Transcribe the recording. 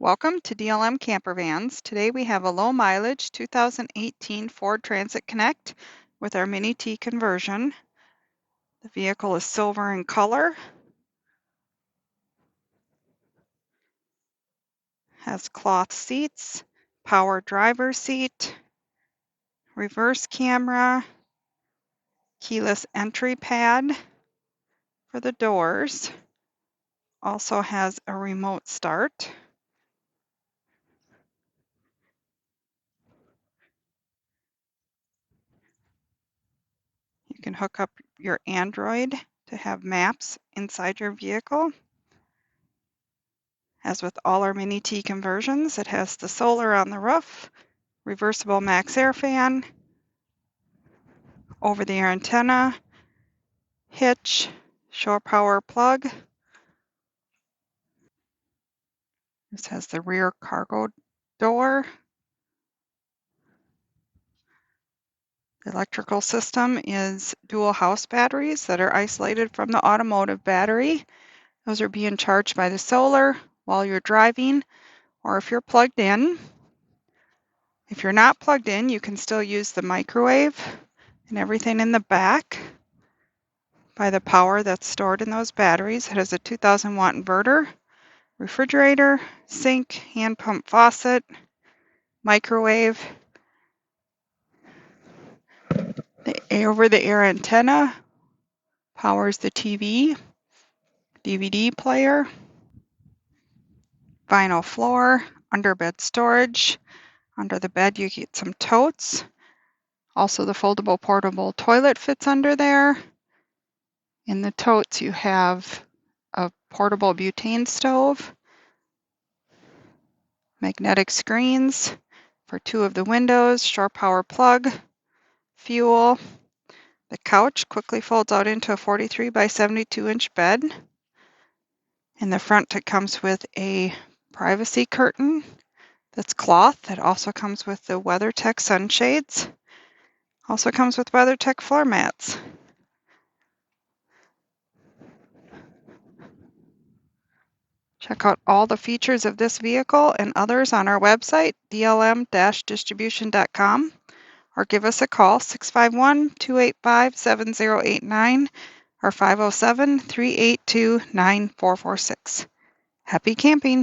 Welcome to DLM Campervans. Today we have a low mileage 2018 Ford Transit Connect with our Mini-T conversion. The vehicle is silver in color, has cloth seats, power driver seat, reverse camera, keyless entry pad for the doors, also has a remote start. You can hook up your Android to have maps inside your vehicle. As with all our Mini-T conversions, it has the solar on the roof, reversible max air fan, over-the-air antenna, hitch, shore power plug. This has the rear cargo door. The electrical system is dual house batteries that are isolated from the automotive battery. Those are being charged by the solar while you're driving, or if you're plugged in. If you're not plugged in, you can still use the microwave and everything in the back by the power that's stored in those batteries. It has a 2000 watt inverter, refrigerator, sink, hand pump faucet, microwave. The over-the-air antenna powers the TV, DVD player, vinyl floor, underbed storage. Under the bed you get some totes. Also the foldable portable toilet fits under there. In the totes you have a portable butane stove, magnetic screens for 2 of the windows, shore power plug, fuel. The couch quickly folds out into a 43 by 72 inch bed. In the front it comes with a privacy curtain that's cloth that also comes with the WeatherTech sunshades. Also comes with WeatherTech floor mats. Check out all the features of this vehicle and others on our website, DLM-Distribution.com, or give us a call, 651-285-7089 or 507-382-9446. Happy camping!